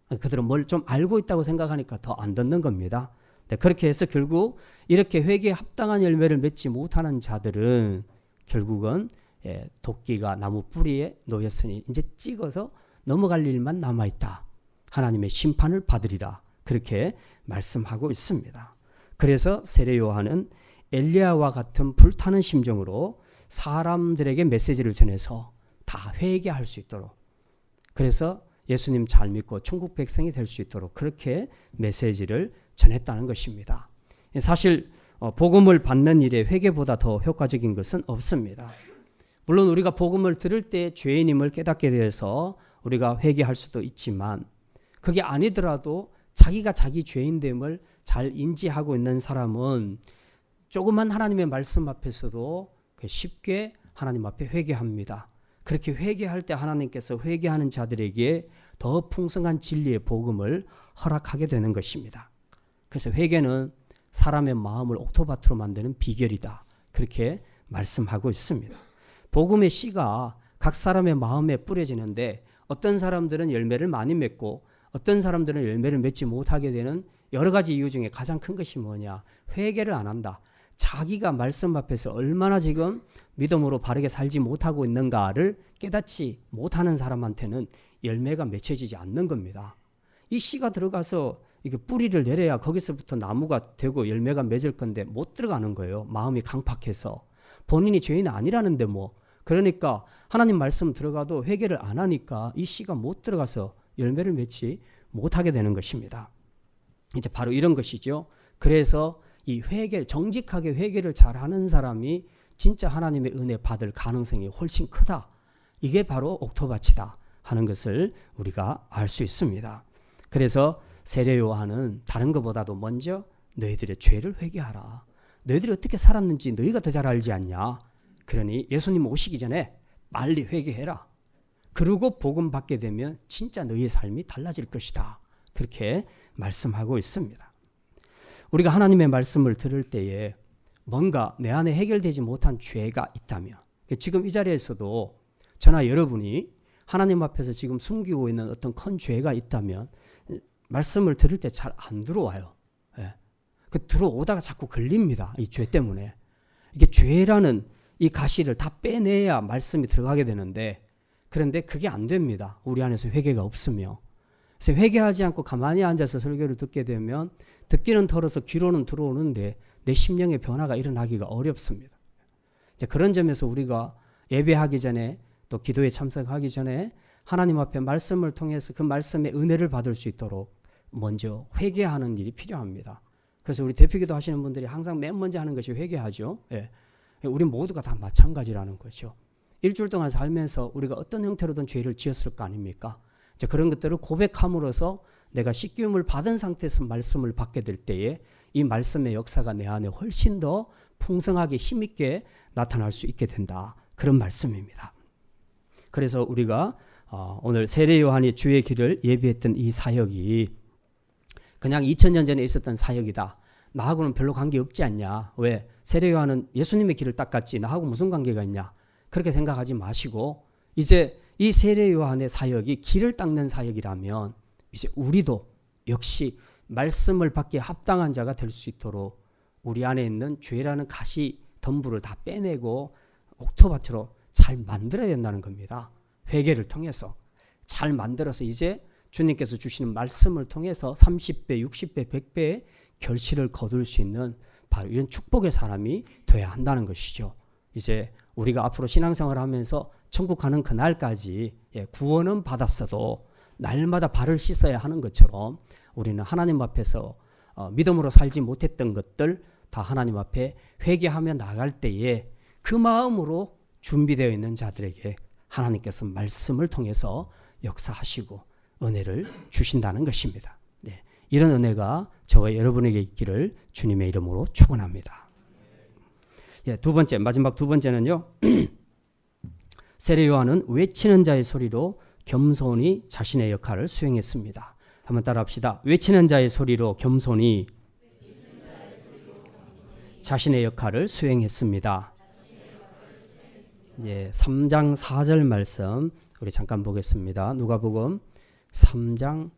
그들은 뭘 좀 알고 있다고 생각하니까 더 안 듣는 겁니다. 네, 그렇게 해서 결국 이렇게 회개에 합당한 열매를 맺지 못하는 자들은 결국은 도끼가 나무 뿌리에 놓였으니 이제 찍어서 넘어갈 일만 남아있다. 하나님의 심판을 받으리라. 그렇게 말씀하고 있습니다. 그래서 세례 요한은 엘리야와 같은 불타는 심정으로 사람들에게 메시지를 전해서 다 회개할 수 있도록, 그래서 예수님 잘 믿고 천국 백성이 될 수 있도록 그렇게 메시지를 전했다는 것입니다. 사실 복음을 받는 일에 회개보다 더 효과적인 것은 없습니다. 물론 우리가 복음을 들을 때 죄인임을 깨닫게 되어서 우리가 회개할 수도 있지만, 그게 아니더라도 자기가 자기 죄인됨을 잘 인지하고 있는 사람은 조그만 하나님의 말씀 앞에서도 쉽게 하나님 앞에 회개합니다. 그렇게 회개할 때 하나님께서 회개하는 자들에게 더 풍성한 진리의 복음을 허락하게 되는 것입니다. 그래서 회개는 사람의 마음을 옥토밭으로 만드는 비결이다. 그렇게 말씀하고 있습니다. 복음의 씨가 각 사람의 마음에 뿌려지는데 어떤 사람들은 열매를 많이 맺고 어떤 사람들은 열매를 맺지 못하게 되는 여러 가지 이유 중에 가장 큰 것이 뭐냐? 회개를 안 한다. 자기가 말씀 앞에서 얼마나 지금 믿음으로 바르게 살지 못하고 있는가를 깨닫지 못하는 사람한테는 열매가 맺혀지지 않는 겁니다. 이 씨가 들어가서 이게 뿌리를 내려야 거기서부터 나무가 되고 열매가 맺을 건데 못 들어가는 거예요. 마음이 강팍해서. 본인이 죄인 아니라는데 뭐. 그러니까 하나님 말씀 들어가도 회개를 안 하니까 이 씨가 못 들어가서 열매를 맺지 못하게 되는 것입니다. 이제 바로 이런 것이죠. 그래서 이 회개, 정직하게 회개를 잘하는 사람이 진짜 하나님의 은혜 받을 가능성이 훨씬 크다. 이게 바로 옥토밭이다 하는 것을 우리가 알 수 있습니다. 그래서 세례 요한은 다른 것보다도 먼저 너희들의 죄를 회개하라. 너희들이 어떻게 살았는지 너희가 더 잘 알지 않냐. 그러니 예수님 오시기 전에 빨리 회개해라. 그리고 복음 받게 되면 진짜 너희의 삶이 달라질 것이다. 그렇게 말씀하고 있습니다. 우리가 하나님의 말씀을 들을 때에 뭔가 내 안에 해결되지 못한 죄가 있다면, 지금 이 자리에서도 저나 여러분이 하나님 앞에서 지금 숨기고 있는 어떤 큰 죄가 있다면 말씀을 들을 때 잘 안 들어와요. 그 들어오다가 자꾸 걸립니다. 이 죄 때문에. 이게 죄라는 이 가시를 다 빼내야 말씀이 들어가게 되는데, 그런데 그게 안 됩니다. 우리 안에서 회개가 없으며. 그래서 회개하지 않고 가만히 앉아서 설교를 듣게 되면 듣기는 덜어서 귀로는 들어오는데 내 심령의 변화가 일어나기가 어렵습니다. 이제 그런 점에서 우리가 예배하기 전에 또 기도에 참석하기 전에 하나님 앞에 말씀을 통해서 그 말씀의 은혜를 받을 수 있도록 먼저 회개하는 일이 필요합니다. 그래서 우리 대표기도 하시는 분들이 항상 맨 먼저 하는 것이 회개하죠. 예. 우리 모두가 다 마찬가지라는 거죠. 일주일 동안 살면서 우리가 어떤 형태로든 죄를 지었을 거 아닙니까? 이제 그런 것들을 고백함으로써 내가 씻김을 받은 상태에서 말씀을 받게 될 때에 이 말씀의 역사가 내 안에 훨씬 더 풍성하게 힘있게 나타날 수 있게 된다. 그런 말씀입니다. 그래서 우리가 오늘 세례 요한이 주의 길을 예비했던 이 사역이 그냥 2000년 전에 있었던 사역이다. 나하고는 별로 관계없지 않냐. 왜? 세례 요한은 예수님의 길을 닦았지. 나하고 무슨 관계가 있냐. 그렇게 생각하지 마시고 이제 이 세례 요한의 사역이 길을 닦는 사역이라면 이제 우리도 역시 말씀을 받기에 합당한 자가 될 수 있도록 우리 안에 있는 죄라는 가시 덤불을 다 빼내고 옥토밭으로 잘 만들어야 된다는 겁니다. 회개를 통해서 잘 만들어서 이제 주님께서 주시는 말씀을 통해서 30배, 60배, 100배의 결실을 거둘 수 있는 바로 이런 축복의 사람이 되어야 한다는 것이죠. 이제 우리가 앞으로 신앙생활을 하면서 천국 가는 그날까지 구원은 받았어도 날마다 발을 씻어야 하는 것처럼 우리는 하나님 앞에서 믿음으로 살지 못했던 것들 다 하나님 앞에 회개하며 나갈 때에 그 마음으로 준비되어 있는 자들에게 하나님께서 말씀을 통해서 역사하시고 은혜를 주신다는 것입니다. 네, 이런 은혜가 저와 여러분에게 있기를 주님의 이름으로 축원합니다. 두 번째, 마지막 두 번째는요. 세례 요한은 외치는 자의 소리로 겸손히 자신의 역할을 수행했습니다. 한번 따라합시다. 외치는 자의 소리로 겸손히 자신의 역할을 수행했습니다. 예, 3장 4절 말씀 우리 잠깐 보겠습니다. 누가복음 3장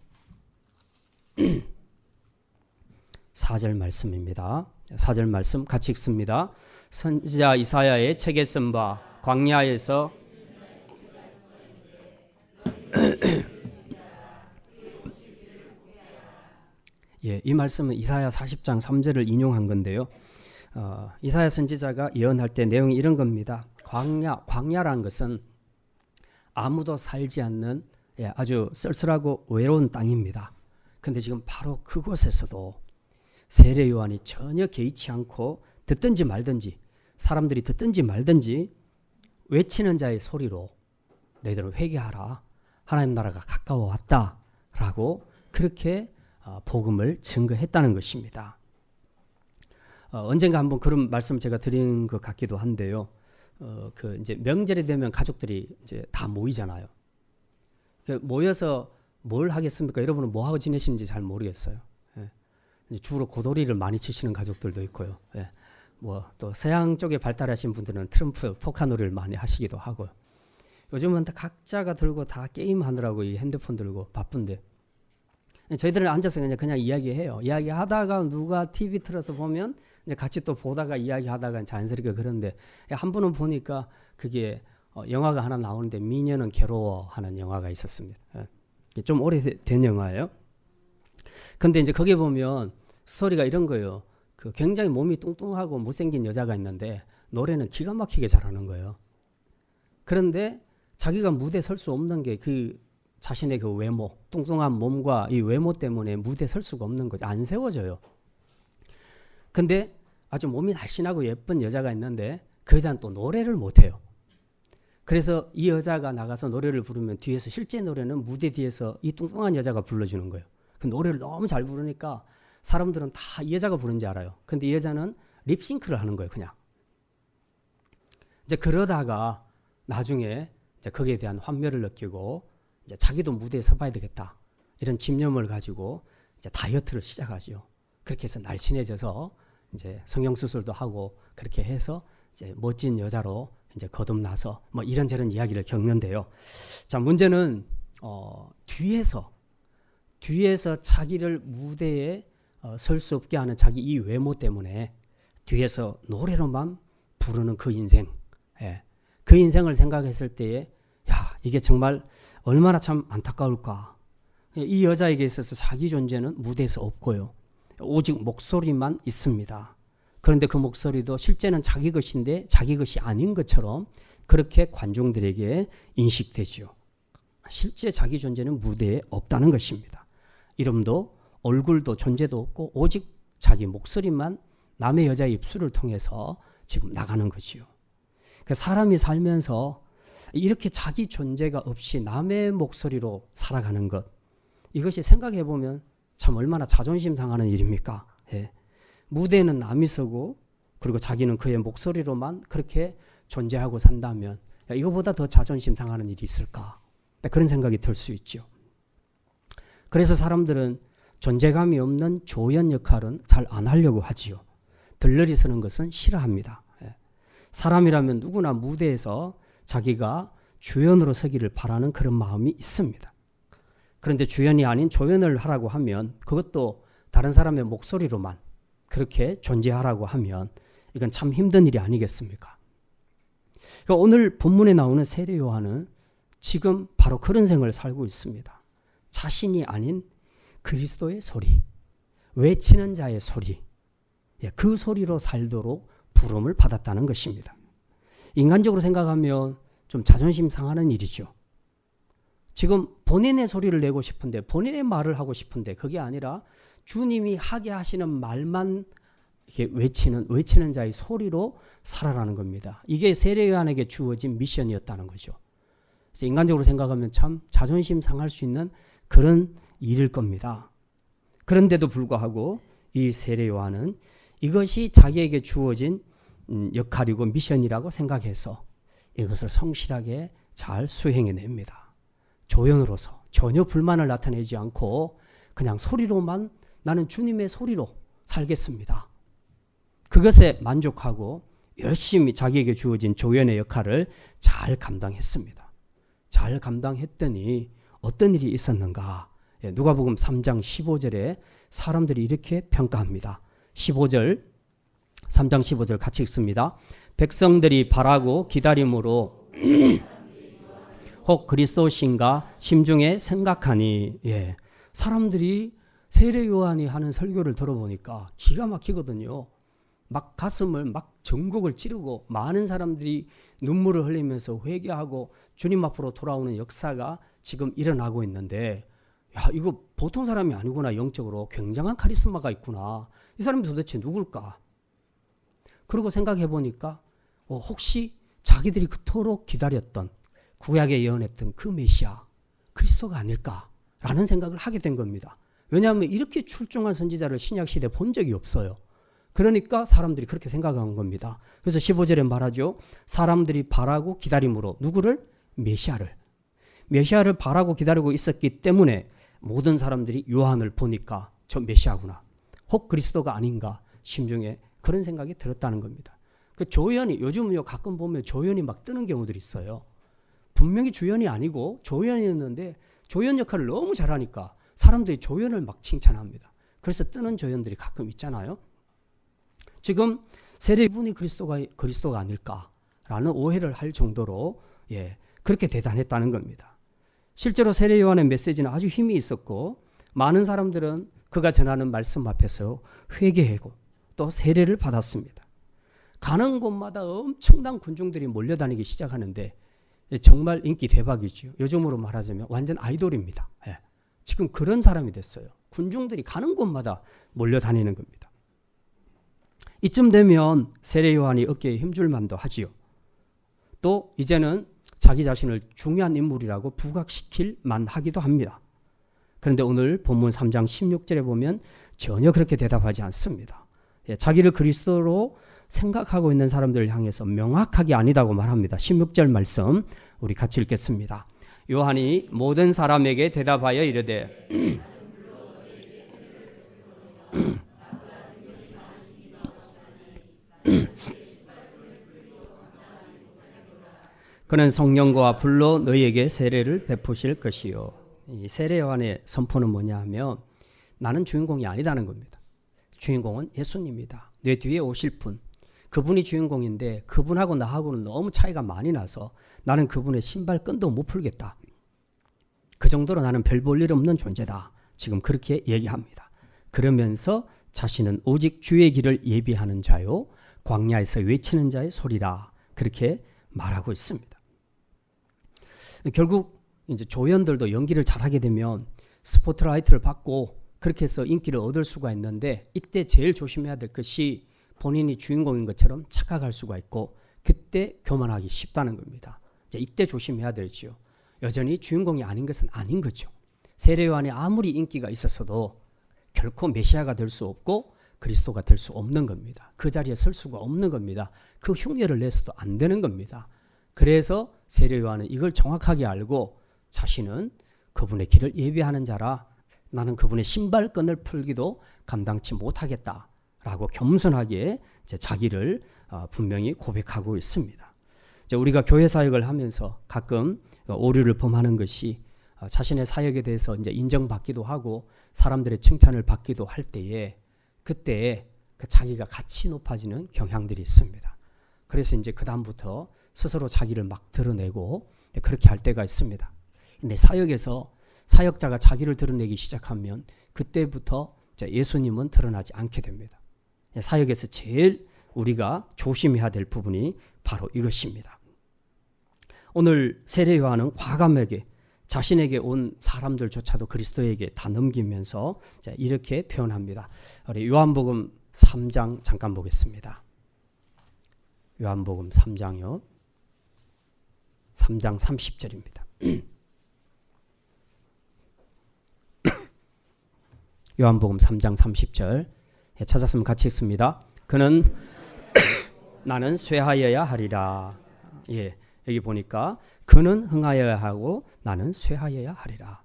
4절 말씀입니다. 4절 말씀 같이 읽습니다. 선지자 이사야의 책에 쓴 바 광야에서 예, 이 말씀은 이사야 40장 3절을 인용한 건데요. 이사야 선지자가 예언할 때 내용이 이런 겁니다. 광야라는 것은 아무도 살지 않는 아주 쓸쓸하고 외로운 땅입니다. 근데 지금 바로 그곳에서도 세례 요한이 전혀 개의치 않고 듣든지 말든지 사람들이 듣든지 말든지 외치는 자의 소리로 너희들은 회개하라. 하나님 나라가 가까워 왔다라고 그렇게 복음을 증거했다는 것입니다. 언젠가 한번 그런 말씀 제가 드린 것 같기도 한데요. 그 이제 명절이 되면 가족들이 이제 다 모이잖아요. 모여서 뭘 하겠습니까? 여러분은 뭐 하고 지내시는지 잘 모르겠어요. 예. 주로 고도리를 많이 치시는 가족들도 있고요. 예. 뭐 또 서양 쪽에 발달하신 분들은 트럼프 포카놀이를 많이 하시기도 하고요. 요즘은 다 각자가 들고 다 게임 하느라고 이 핸드폰 들고 바쁜데 저희들은 앉아서 그냥 이야기해요. 이야기하다가 누가 TV 틀어서 보면 이제 같이 또 보다가 이야기하다가 자연스럽게 그런데 한 분은 보니까 그게 영화가 하나 나오는데 미녀는 괴로워하는 영화가 있었습니다. 좀 오래된 영화예요. 근데 이제 거기에 보면 스토리가 이런 거예요. 그 굉장히 몸이 뚱뚱하고 못생긴 여자가 있는데 노래는 기가 막히게 잘하는 거예요. 그런데 자기가 무대에 설 수 없는 게 그 자신의 그 외모, 뚱뚱한 몸과 이 외모 때문에 무대에 설 수가 없는 거죠. 안 세워져요. 근데 아주 몸이 날씬하고 예쁜 여자가 있는데 그 여자는 또 노래를 못해요. 그래서 이 여자가 나가서 노래를 부르면 뒤에서 실제 노래는 무대 뒤에서 이 뚱뚱한 여자가 불러주는 거예요. 그 노래를 너무 잘 부르니까 사람들은 다 이 여자가 부른지 알아요. 근데 이 여자는 립싱크를 하는 거예요, 그냥. 이제 그러다가 나중에 이제 거기에 대한 환멸을 느끼고 이제 자기도 무대에 서봐야 되겠다 이런 집념을 가지고 이제 다이어트를 시작하죠. 그렇게 해서 날씬해져서 이제 성형수술도 하고 그렇게 해서 이제 멋진 여자로 이제 거듭나서 뭐 이런저런 이야기를 겪는데요. 자, 문제는 뒤에서 자기를 무대에 설 수 없게 하는 자기 이 외모 때문에 뒤에서 노래로만 부르는 그 인생, 그 인생을 생각했을 때에 야, 이게 정말 얼마나 참 안타까울까. 이 여자에게 있어서 자기 존재는 무대에서 없고요. 오직 목소리만 있습니다. 그런데 그 목소리도 실제는 자기 것인데 자기 것이 아닌 것처럼 그렇게 관중들에게 인식되죠. 실제 자기 존재는 무대에 없다는 것입니다. 이름도 얼굴도 존재도 없고 오직 자기 목소리만 남의 여자의 입술을 통해서 지금 나가는 거지요. 사람이 살면서 이렇게 자기 존재가 없이 남의 목소리로 살아가는 것, 이것이 생각해 보면 참 얼마나 자존심 상하는 일입니까? 예. 무대에는 남이 서고 그리고 자기는 그의 목소리로만 그렇게 존재하고 산다면 이거보다 더 자존심 상하는 일이 있을까? 그런 생각이 들 수 있죠. 그래서 사람들은 존재감이 없는 조연 역할은 잘 안 하려고 하지요. 들러리 서는 것은 싫어합니다. 예. 사람이라면 누구나 무대에서 자기가 주연으로 서기를 바라는 그런 마음이 있습니다. 그런데 주연이 아닌 조연을 하라고 하면 그것도 다른 사람의 목소리로만 그렇게 존재하라고 하면 이건 참 힘든 일이 아니겠습니까? 그러니까 오늘 본문에 나오는 세례 요한은 지금 바로 그런 생을 살고 있습니다. 자신이 아닌 그리스도의 소리, 외치는 자의 소리, 그 소리로 살도록 부름을 받았다는 것입니다. 인간적으로 생각하면 좀 자존심 상하는 일이죠. 지금 본인의 소리를 내고 싶은데 본인의 말을 하고 싶은데 그게 아니라 주님이 하게 하시는 말만 이렇게 외치는 자의 소리로 살아라는 겁니다. 이게 세례 요한에게 주어진 미션이었다는 거죠. 그래서 인간적으로 생각하면 참 자존심 상할 수 있는 그런 일일 겁니다. 그런데도 불구하고 이 세례 요한은 이것이 자기에게 주어진 역할이고 미션이라고 생각해서 이것을 성실하게 잘 수행해냅니다. 조연으로서 전혀 불만을 나타내지 않고 그냥 소리로만 나는 주님의 소리로 살겠습니다. 그것에 만족하고 열심히 자기에게 주어진 조연의 역할을 잘 감당했습니다. 잘 감당했더니 어떤 일이 있었는가? 누가복음 3장 15절에 사람들이 이렇게 평가합니다. 3장 15절 같이 읽습니다. 백성들이 바라고 기다림으로 혹 그리스도신가 심중에 생각하니. 사람들이 세례 요한이 하는 설교를 들어보니까 기가 막히거든요. 막 가슴을 막 전곡을 찌르고 많은 사람들이 눈물을 흘리면서 회개하고 주님 앞으로 돌아오는 역사가 지금 일어나고 있는데, 야, 이거 보통 사람이 아니구나. 영적으로 굉장한 카리스마가 있구나. 이 사람이 도대체 누굴까? 그리고 생각해 보니까 혹시 자기들이 그토록 기다렸던, 구약에 예언했던 그 메시아 그리스도가 아닐까라는 생각을 하게 된 겁니다. 왜냐하면 이렇게 출중한 선지자를 신약시대에 본 적이 없어요. 그러니까 사람들이 그렇게 생각한 겁니다. 그래서 15절에 말하죠. 사람들이 바라고 기다림으로 누구를? 메시아를 바라고 기다리고 있었기 때문에 모든 사람들이 요한을 보니까 저 메시아구나, 혹 그리스도가 아닌가 심중에 그런 생각이 들었다는 겁니다. 그 조연이, 요즘은요 가끔 보면 조연이 막 뜨는 경우들이 있어요. 분명히 주연이 아니고 조연이었는데 조연 역할을 너무 잘하니까 사람들이 조연을 막 칭찬합니다. 그래서 뜨는 조연들이 가끔 있잖아요. 지금 세례분이 그리스도가 아닐까라는 오해를 할 정도로 그렇게 대단했다는 겁니다. 실제로 세례 요한의 메시지는 아주 힘이 있었고 많은 사람들은 그가 전하는 말씀 앞에서 회개하고 또 세례를 받았습니다. 가는 곳마다 엄청난 군중들이 몰려다니기 시작하는데 정말 인기 대박이죠. 요즘으로 말하자면 완전 아이돌입니다. 지금 그런 사람이 됐어요. 군중들이 가는 곳마다 몰려다니는 겁니다. 이쯤 되면 세례 요한이 어깨에 힘줄 만도 하지요. 또 이제는 자기 자신을 중요한 인물이라고 부각시킬 만하기도 합니다. 그런데 오늘 본문 3장 16절에 보면 전혀 그렇게 대답하지 않습니다. 자기를 그리스도로 생각하고 있는 사람들을 향해서 명확하게 아니다고 말합니다. 16절 말씀 우리 같이 읽겠습니다. 요한이 모든 사람에게 대답하여 이르되 그는 성령과 불로 너희에게 세례를 베푸실 것이요. 이 세례 요한의 선포는 뭐냐 하면 나는 주인공이 아니다는 겁니다. 주인공은 예수님이다. 내 뒤에 오실 분, 그분이 주인공인데 그분하고 나하고는 너무 차이가 많이 나서 나는 그분의 신발끈도 못 풀겠다. 그 정도로 나는 별 볼 일 없는 존재다. 지금 그렇게 얘기합니다. 그러면서 자신은 오직 주의 길을 예비하는 자요 광야에서 외치는 자의 소리라 그렇게 말하고 있습니다. 결국 이제 조연들도 연기를 잘하게 되면 스포트라이트를 받고 그렇게 해서 인기를 얻을 수가 있는데 이때 제일 조심해야 될 것이 본인이 주인공인 것처럼 착각할 수가 있고 그때 교만하기 쉽다는 겁니다. 이때 조심해야 되죠. 여전히 주인공이 아닌 것은 아닌 거죠. 세례 요한이 아무리 인기가 있었어도 결코 메시아가 될 수 없고 그리스도가 될 수 없는 겁니다. 그 자리에 설 수가 없는 겁니다. 그 흉내를 내서도 안 되는 겁니다. 그래서 세례 요한은 이걸 정확하게 알고 자신은 그분의 길을 예비하는 자라 나는 그분의 신발끈을 풀기도 감당치 못하겠다라고 겸손하게 자기를 분명히 고백하고 있습니다. 우리가 교회 사역을 하면서 가끔 오류를 범하는 것이 자신의 사역에 대해서 이제 인정받기도 하고 사람들의 칭찬을 받기도 할 때에 그때 자기가 같이 높아지는 경향들이 있습니다. 그래서 이제 그 다음부터 스스로 자기를 막 드러내고 그렇게 할 때가 있습니다. 근데 사역에서 사역자가 자기를 드러내기 시작하면 그때부터 예수님은 드러나지 않게 됩니다. 사역에서 제일 우리가 조심해야 될 부분이 바로 이것입니다. 오늘 세례 요한은 과감하게 자신에게 온 사람들조차도 그리스도에게 다 넘기면서 이렇게 표현합니다. 우리 요한복음 3장 잠깐 보겠습니다. 요한복음 3장요. 3장 30절입니다. 요한복음 3장 30절 찾았으면 같이 읽습니다. 그는 나는 쇠하여야 하리라. 여기 보니까 그는 흥하여야 하고 나는 쇠하여야 하리라.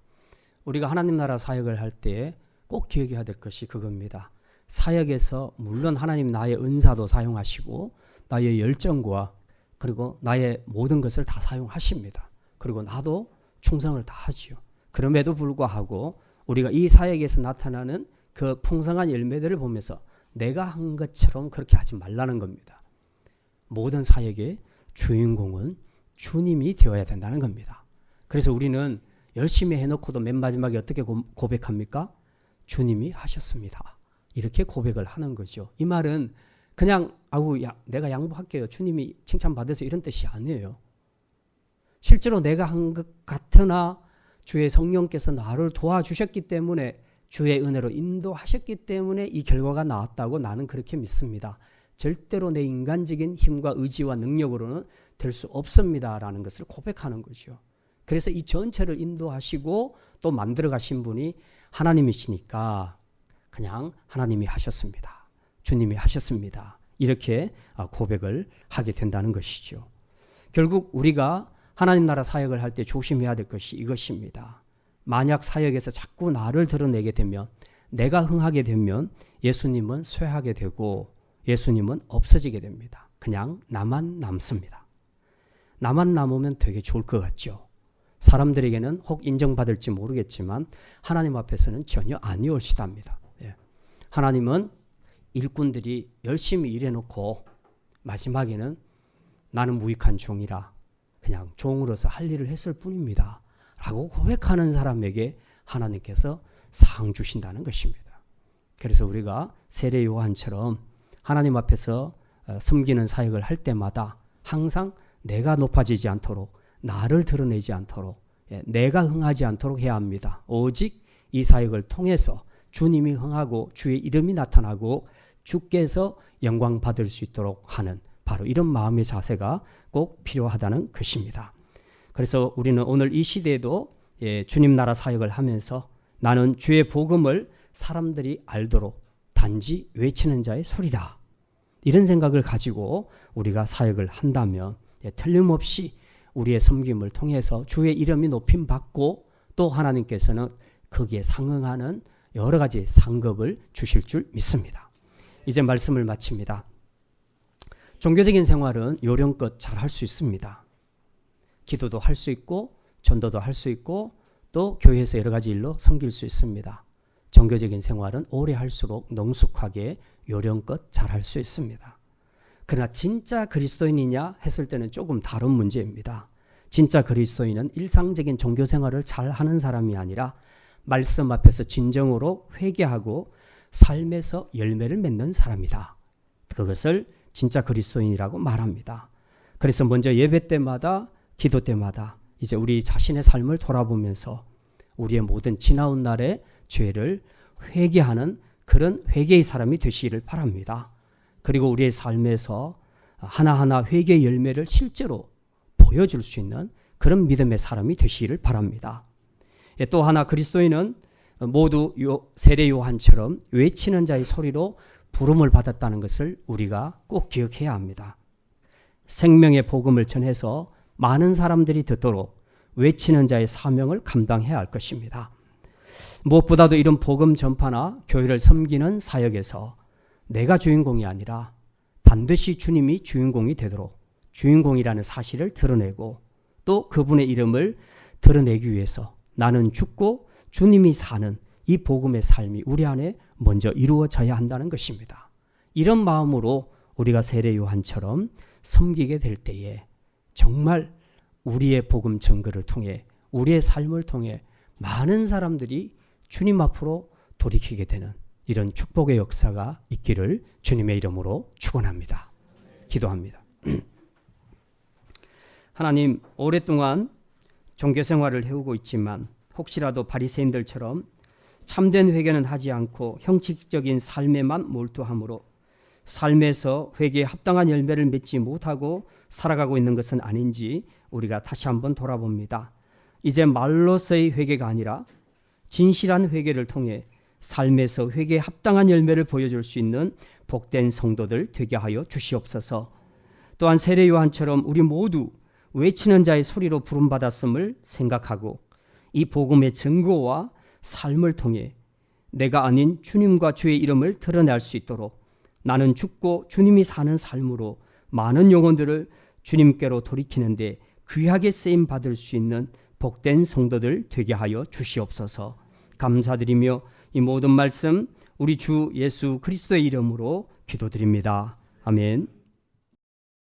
우리가 하나님 나라 사역을 할 때 꼭 기억해야 될 것이 그겁니다. 사역에서 물론 하나님 나의 은사도 사용하시고 나의 열정과 그리고 나의 모든 것을 다 사용하십니다. 그리고 나도 충성을 다 하지요. 그럼에도 불구하고 우리가 이 사역에서 나타나는 그 풍성한 열매들을 보면서 내가 한 것처럼 그렇게 하지 말라는 겁니다. 모든 사역의 주인공은 주님이 되어야 된다는 겁니다. 그래서 우리는 열심히 해놓고도 맨 마지막에 어떻게 고백합니까? 주님이 하셨습니다. 이렇게 고백을 하는 거죠. 이 말은 그냥 내가 양보할게요. 주님이 칭찬받으세요. 이런 뜻이 아니에요. 실제로 내가 한 것 같으나 주의 성령께서 나를 도와주셨기 때문에 주의 은혜로 인도하셨기 때문에 이 결과가 나왔다고 나는 그렇게 믿습니다. 절대로 내 인간적인 힘과 의지와 능력으로는 될 수 없습니다라는 것을 고백하는 거죠. 그래서 이 전체를 인도하시고 또 만들어 가신 분이 하나님이시니까 그냥 하나님이 하셨습니다. 주님이 하셨습니다. 이렇게 고백을 하게 된다는 것이죠. 결국 우리가 하나님 나라 사역을 할 때 조심해야 될 것이 이것입니다. 만약 사역에서 자꾸 나를 드러내게 되면, 내가 흥하게 되면 예수님은 쇠하게 되고 예수님은 없어지게 됩니다. 그냥 나만 남습니다. 나만 남으면 되게 좋을 것 같죠. 사람들에게는 혹 인정받을지 모르겠지만 하나님 앞에서는 전혀 아니올시답니다. 하나님은 일꾼들이 열심히 일해놓고 마지막에는 나는 무익한 종이라 그냥 종으로서 할 일을 했을 뿐입니다 라고 고백하는 사람에게 하나님께서 상 주신다는 것입니다. 그래서 우리가 세례 요한처럼 하나님 앞에서 섬기는 사역을 할 때마다 항상 내가 높아지지 않도록, 나를 드러내지 않도록, 내가 흥하지 않도록 해야 합니다. 오직 이 사역을 통해서 주님이 흥하고 주의 이름이 나타나고 주께서 영광 받을 수 있도록 하는 바로 이런 마음의 자세가 꼭 필요하다는 것입니다. 그래서 우리는 오늘 이 시대에도 주님 나라 사역을 하면서 나는 주의 복음을 사람들이 알도록 단지 외치는 자의 소리다, 이런 생각을 가지고 우리가 사역을 한다면 틀림없이 우리의 섬김을 통해서 주의 이름이 높임받고 또 하나님께서는 거기에 상응하는 여러 가지 상급을 주실 줄 믿습니다. 이제 말씀을 마칩니다. 종교적인 생활은 요령껏 잘 할 수 있습니다. 기도도 할 수 있고 전도도 할 수 있고 또 교회에서 여러 가지 일로 섬길 수 있습니다. 종교적인 생활은 오래 할수록 능숙하게 요령껏 잘 할 수 있습니다. 그러나 진짜 그리스도인이냐 했을 때는 조금 다른 문제입니다. 진짜 그리스도인은 일상적인 종교 생활을 잘 하는 사람이 아니라 말씀 앞에서 진정으로 회개하고 삶에서 열매를 맺는 사람이다. 그것을 진짜 그리스도인이라고 말합니다. 그래서 먼저 예배 때마다 기도 때마다 이제 우리 자신의 삶을 돌아보면서 우리의 모든 지나온 날의 죄를 회개하는 그런 회개의 사람이 되시기를 바랍니다. 그리고 우리의 삶에서 하나하나 회개의 열매를 실제로 보여줄 수 있는 그런 믿음의 사람이 되시기를 바랍니다. 또 하나 그리스도인은 모두 세례 요한처럼 외치는 자의 소리로 부름을 받았다는 것을 우리가 꼭 기억해야 합니다. 생명의 복음을 전해서 많은 사람들이 듣도록 외치는 자의 사명을 감당해야 할 것입니다. 무엇보다도 이런 복음 전파나 교회를 섬기는 사역에서 내가 주인공이 아니라 반드시 주님이 주인공이 되도록 주인공이라는 사실을 드러내고 또 그분의 이름을 드러내기 위해서 나는 죽고 주님이 사는 이 복음의 삶이 우리 안에 먼저 이루어져야 한다는 것입니다. 이런 마음으로 우리가 세례 요한처럼 섬기게 될 때에 정말 우리의 복음 전거를 통해 우리의 삶을 통해 많은 사람들이 주님 앞으로 돌이키게 되는 이런 축복의 역사가 있기를 주님의 이름으로 축원합니다. 기도합니다. 하나님, 오랫동안 종교 생활을 해오고 있지만 혹시라도 바리새인들처럼 참된 회개는 하지 않고 형식적인 삶에만 몰두함으로 삶에서 회개에 합당한 열매를 맺지 못하고 살아가고 있는 것은 아닌지 우리가 다시 한번 돌아봅니다. 이제 말로서의 회개가 아니라 진실한 회개를 통해 삶에서 회개에 합당한 열매를 보여줄 수 있는 복된 성도들 되게 하여 주시옵소서. 또한 세례 요한처럼 우리 모두 외치는 자의 소리로 부름받았음을 생각하고 이 복음의 증거와 삶을 통해 내가 아닌 주님과 주의 이름을 드러낼 수 있도록 나는 죽고 주님이 사는 삶으로 많은 영혼들을 주님께로 돌이키는데 귀하게 쓰임 받을 수 있는 복된 성도들 되게 하여 주시옵소서. 감사드리며 이 모든 말씀 우리 주 예수 그리스도의 이름으로 기도드립니다. 아멘.